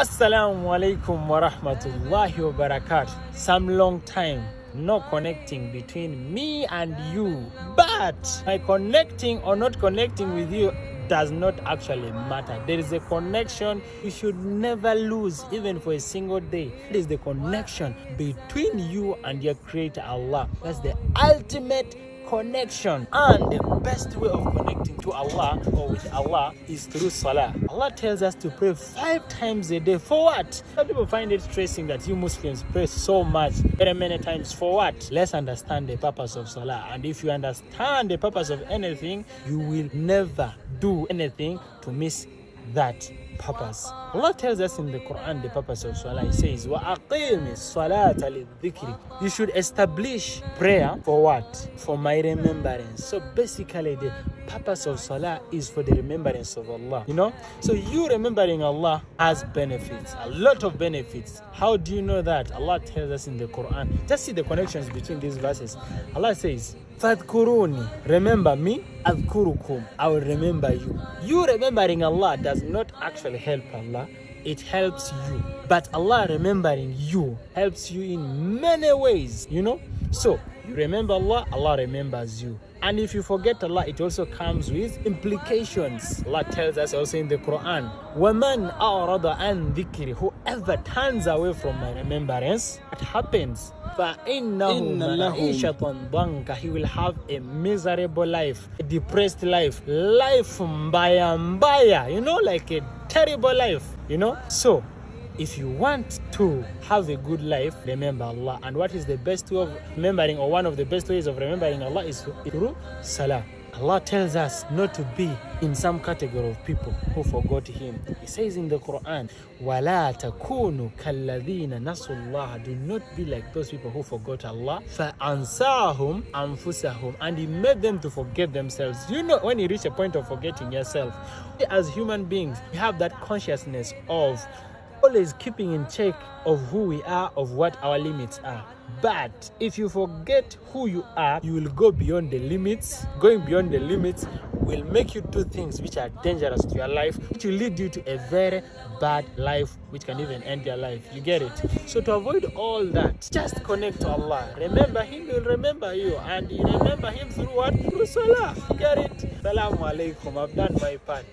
Assalamu alaikum wa rahmatullahi wa barakatuh. Some long time no connecting between me and you, but my connecting or not connecting with you does not actually matter. There is a connection you should never lose, even for a single day. It is the connection between you and your creator Allah. That's the ultimate connection, and the best way of connecting to Allah or with Allah is through salah. Allah tells us to pray 5 times a day. For what? Some people find it stressing that you Muslims pray so much, very many times. For what? Let's understand the purpose of salah, and if you understand the purpose of anything, you will never do anything to miss that purpose. Allah tells us in the Quran the purpose of salah. He says, وَأَقِيمِ الصَّلَاةَ لِلذِّكْرِ. You should establish prayer for what? For my remembrance. So basically the purpose of salah is for the remembrance of Allah. So you remembering Allah has benefits, a lot of benefits. How do you know that? Allah tells us in the Quran. Just see the connections between these verses. Allah says, فَاذْكُرُونِي. Remember me, أَذْكُرُكُمْ. I will remember you. You remembering Allah does not actually help Allah. It helps you. But Allah remembering you helps you in many ways, So you remember Allah, Allah remembers you. And if you forget Allah, it also comes with implications. Allah tells us also in the Quran, وَمَنْ أَعْرَضَ عَنْ ذِكْرِ. Whoever turns away from my remembrance, what happens? فَإِنَّهُ مَعِيشَةً ضَنْكَ. He will have a miserable life, a depressed life mbaya, like a terrible life, So if you want to have a good life, remember Allah. And what is the best way of remembering, or one of the best ways of remembering Allah, is through salah. Allah tells us not to be in some category of people who forgot Him. He says in the Quran, وَلَا تَكُونُوا كَالَّذِينَ نَسُوا اللَّهَ. Do not be like those people who forgot Allah. فَأَنْسَاهُمْ أَنفُسَهُمْ. And He made them to forget themselves. When you reach a point of forgetting yourself, as human beings, we have that consciousness of always keeping in check of who we are, of what our limits are. But if you forget who you are, you will go beyond the limits. Going beyond the limits will make you do things which are dangerous to your life, which will lead you to a very bad life, which can even end your life. You get it? So to avoid all that, just connect to Allah. Remember Him, He will remember you. And you remember Him through what? Through salah. Get it? Assalamu alaikum. I've done my part.